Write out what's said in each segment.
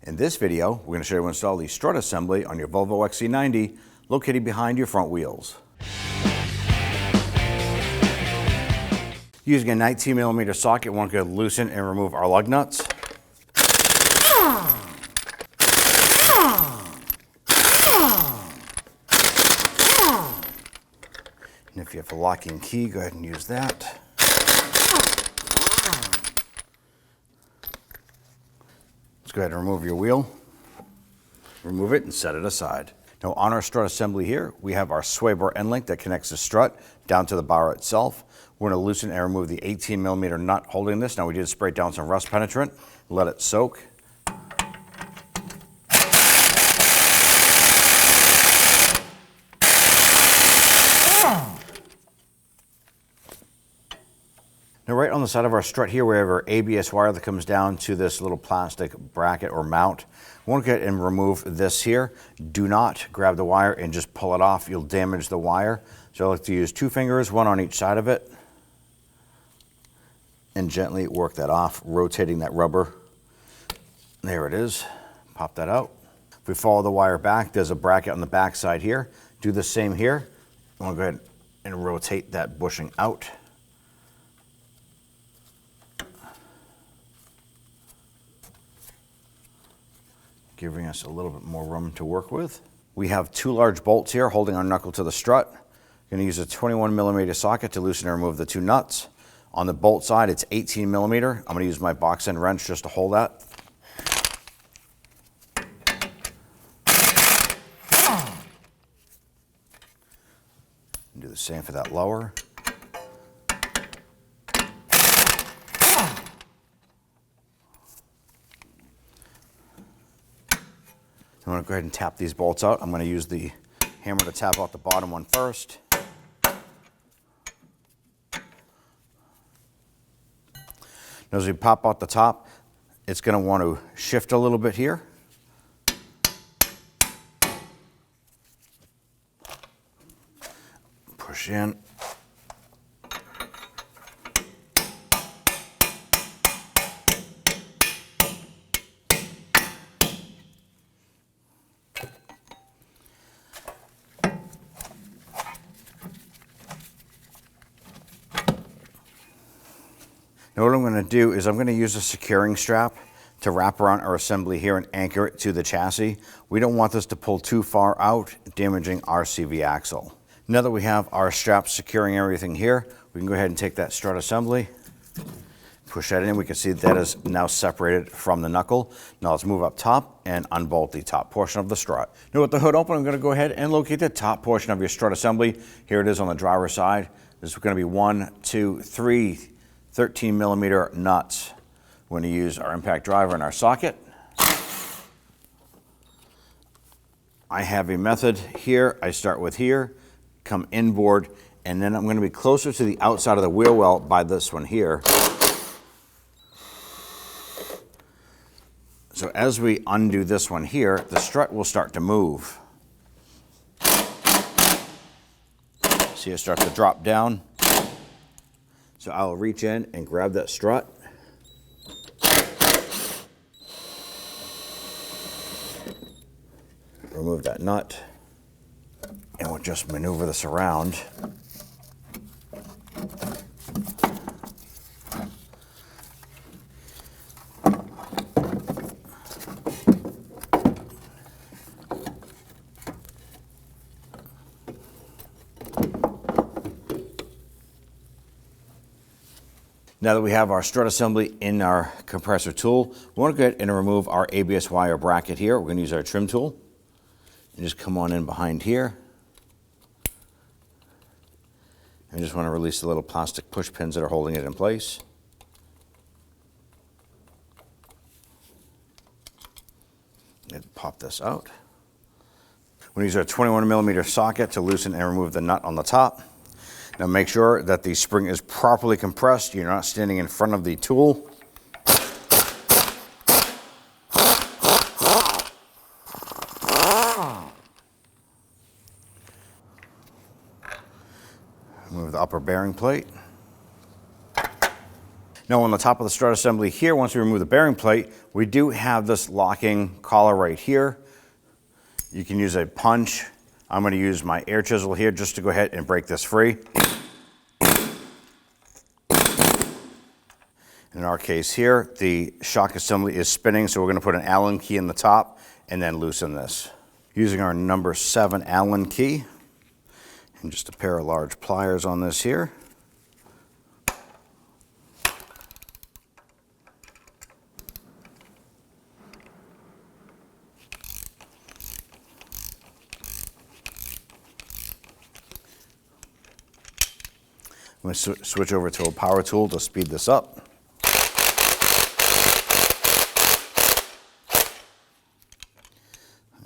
In this video, we're going to show you how to install the strut assembly on your Volvo XC90 located behind your front wheels. Using a 19mm socket, we're going to loosen and remove our lug nuts. And if you have a locking key, go ahead and use that. Let's go ahead and remove your wheel. Remove it and set it aside. Now on our strut assembly here, we have our sway bar end link that connects the strut down to the bar itself. We're going to loosen and remove the 18mm nut holding this. Now we did spray down some rust penetrant, let it soak. Now right on the side of our strut here, we have our ABS wire that comes down to this little plastic bracket or mount. We want to go ahead and remove this here. Do not grab the wire and just pull it off. You'll damage the wire. So I like to use 2 fingers, one on each side of it, and gently work that off, rotating that rubber. There it is. Pop that out. If we follow the wire back, there's a bracket on the back side here. Do the same here. I want to go ahead and rotate that bushing out. Giving us a little bit more room to work with. We have 2 large bolts here holding our knuckle to the strut. I'm going to use a 21mm socket to loosen and remove the 2 nuts. On the bolt side, it's 18mm. I'm going to use my box end wrench just to hold that. Do the same for that lower. I'm going to go ahead and tap these bolts out. I'm going to use the hammer to tap out the bottom one first. Now as we pop out the top, it's going to want to shift a little bit here. Push in. Now what I'm going to do is I'm going to use a securing strap to wrap around our assembly here and anchor it to the chassis. We don't want this to pull too far out, damaging our CV axle. Now that we have our straps securing everything here, we can go ahead and take that strut assembly, push that in. We can see that is now separated from the knuckle. Now let's move up top and unbolt the top portion of the strut. Now with the hood open, I'm going to go ahead and locate the top portion of your strut assembly. Here it is on the driver's side. This is going to be 1, 2, 3 13mm nuts. We're going to use our impact driver and our socket. I have a method here. I start with here, come inboard, and then I'm going to be closer to the outside of the wheel well by this one here. So as we undo this one here, the strut will start to move. See it start to drop down. So I'll reach in and grab that strut. Remove that nut. And we'll just maneuver this around. Now that we have our strut assembly in our compressor tool, we want to go ahead and remove our ABS wire bracket here. We're going to use our trim tool and just come on in behind here. And just want to release the little plastic push pins that are holding it in place. And pop this out. We're going to use our 21mm socket to loosen and remove the nut on the top. Now make sure that the spring is properly compressed. You're not standing in front of the tool. Move the upper bearing plate. Now on the top of the strut assembly here, once we remove the bearing plate, we do have this locking collar right here. You can use a punch. I'm going to use my air chisel here just to go ahead and break this free. In our case here, the shock assembly is spinning, so we're going to put an Allen key in the top and then loosen this. Using our number 7 Allen key and just a pair of large pliers on this here. I'm going to switch over to a power tool to speed this up.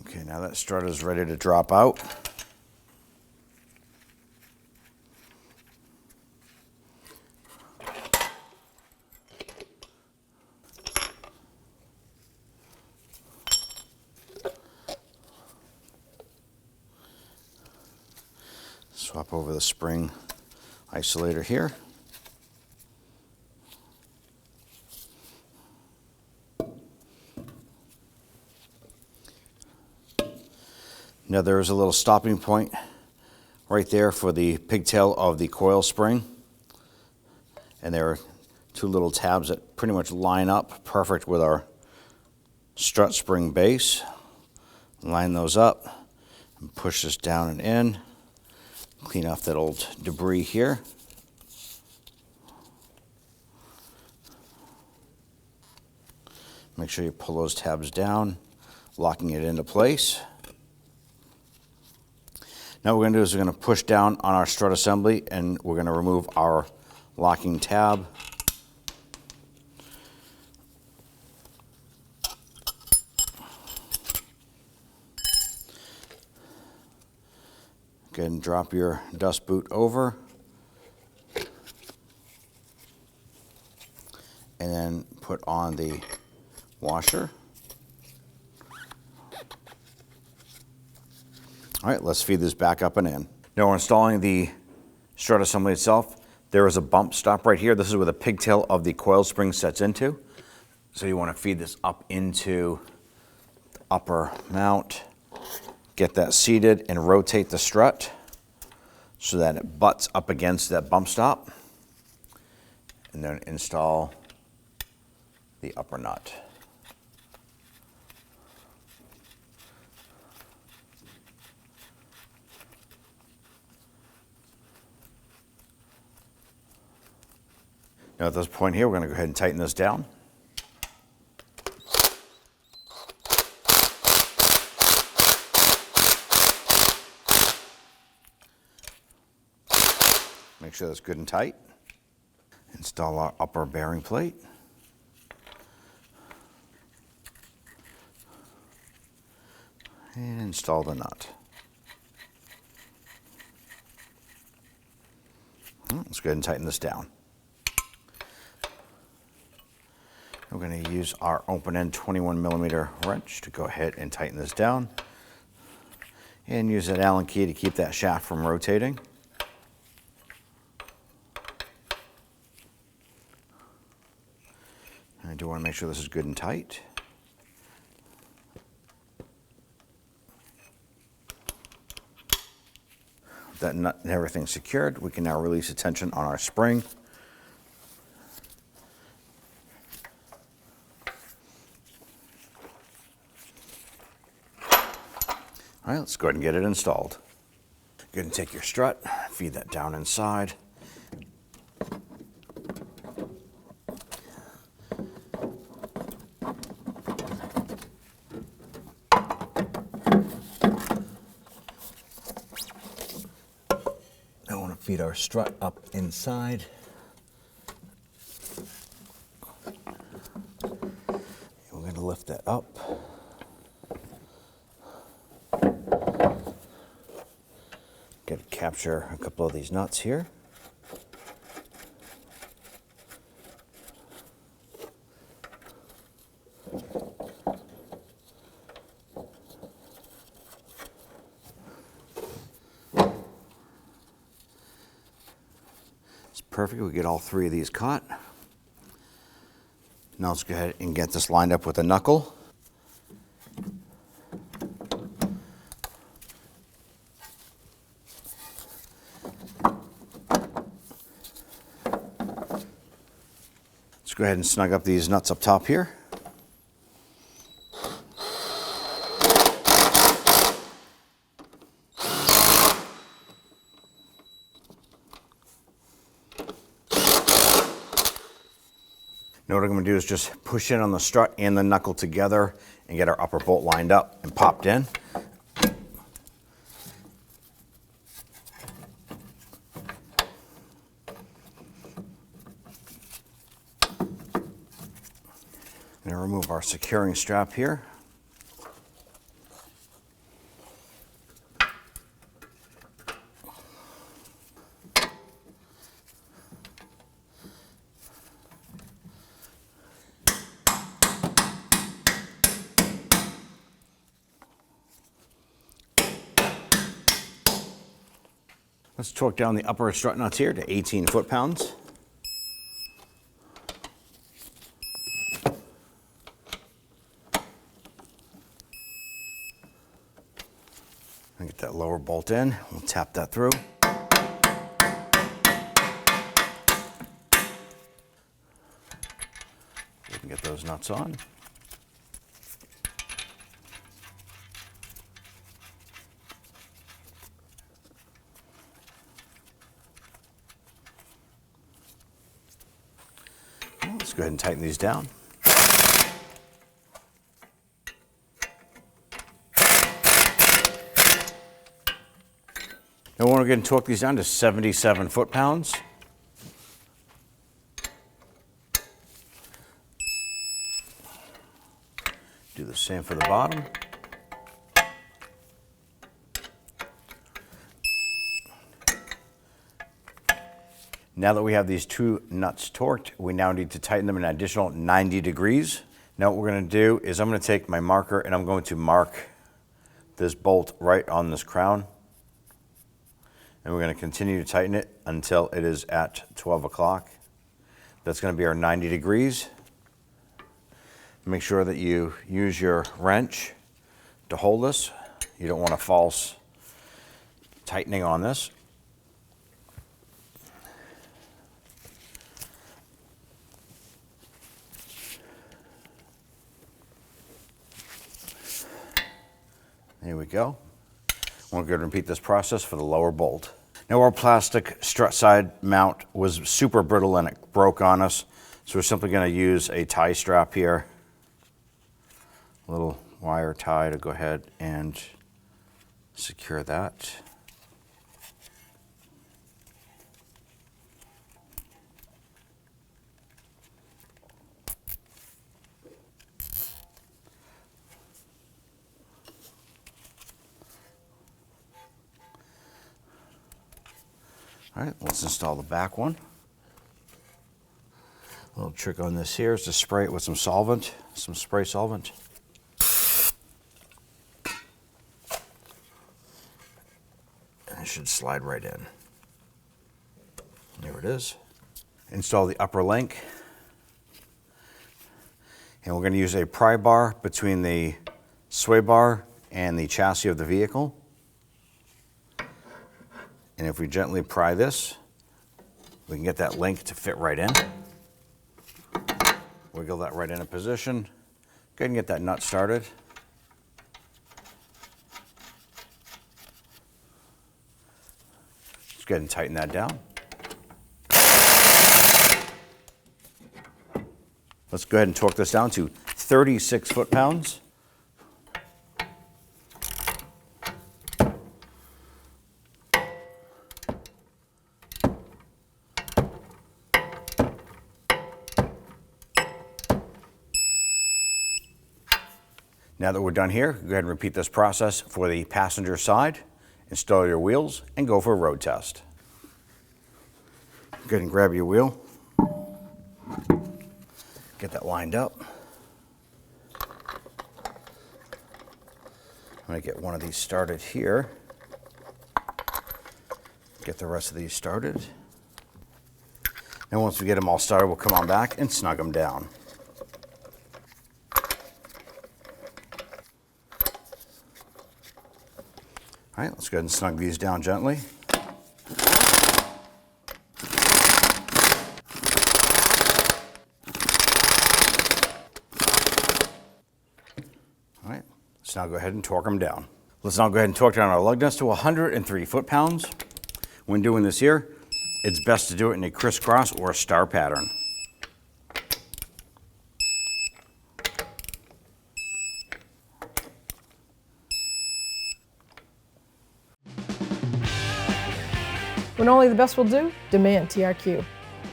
Okay, now that strut is ready to drop out. Swap over the spring isolator here. Now there is a little stopping point right there for the pigtail of the coil spring. And there are 2 little tabs that pretty much line up perfect with our strut spring base. Line those up and push this down and in. Clean off that old debris here. Make sure you pull those tabs down, locking it into place. Now what we're going to do is we're going to push down on our strut assembly and we're going to remove our locking tab. Go ahead and drop your dust boot over. And then put on the washer. All right, let's feed this back up and in. Now we're installing the strut assembly itself. There is a bump stop right here. This is where the pigtail of the coil spring sets into. So you want to feed this up into the upper mount. Get that seated and rotate the strut so that it butts up against that bump stop. And then install the upper nut. Now at this point here, we're going to go ahead and tighten this down. Make sure that's good and tight. Install our upper bearing plate. And install the nut. Let's go ahead and tighten this down. We're going to use our open-end 21mm wrench to go ahead and tighten this down. And use that Allen key to keep that shaft from rotating. I do want to make sure this is good and tight. With that nut and everything secured, we can now release the tension on our spring. All right, let's go ahead and get it installed. Go ahead and take your strut, feed that down inside. I want to feed our strut up inside. We're going to lift that up. Got to capture a couple of these nuts here. It's perfect. We get all 3 of these caught. Now let's go ahead and get this lined up with a knuckle. Let's go ahead and snug up these nuts up top here. Now what I'm going to do is just push in on the strut and the knuckle together and get our upper bolt lined up and popped in. Now remove our securing strap here. Let's torque down the upper strut nuts here to 18 foot-pounds. And get that lower bolt in. We'll tap that through. We can get those nuts on. Let's go ahead and tighten these down. Now we're going to torque these down to 77 foot-pounds. Do the same for the bottom. Now that we have these two nuts torqued, we now need to tighten them an additional 90 degrees. Now what we're going to do is I'm going to take my marker and I'm going to mark this bolt right on this crown. And we're going to continue to tighten it until it is at 12 o'clock. That's going to be our 90 degrees. Make sure that you use your wrench to hold this. You don't want a false tightening on this. There we go. We're going to repeat this process for the lower bolt. Now our plastic strut side mount was super brittle and it broke on us. So we're simply going to use a tie strap here. A little wire tie to go ahead and secure that. All right, let's install the back one. A little trick on this here is to spray it with some solvent, some spray solvent. And it should slide right in. There it is. Install the upper link. And we're going to use a pry bar between the sway bar and the chassis of the vehicle. And if we gently pry this, we can get that link to fit right in. Wiggle that right into position. Go ahead and get that nut started. Just go ahead and tighten that down. Let's go ahead and torque this down to 36 foot-pounds. Now that we're done here, go ahead and repeat this process for the passenger side. Install your wheels and go for a road test. Go ahead and grab your wheel. Get that lined up. I'm going to get one of these started here. Get the rest of these started. And once we get them all started, we'll come on back and snug them down. All right, let's go ahead and snug these down gently. All right, let's now go ahead and torque them down. Let's now go ahead and torque down our lug nuts to 103 foot-pounds. When doing this here, it's best to do it in a crisscross or a star pattern. When only the best will do, demand TRQ.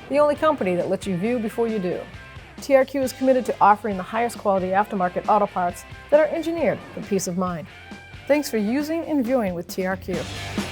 The only company that lets you view before you do. TRQ is committed to offering the highest quality aftermarket auto parts that are engineered for peace of mind. Thanks for using and viewing with TRQ.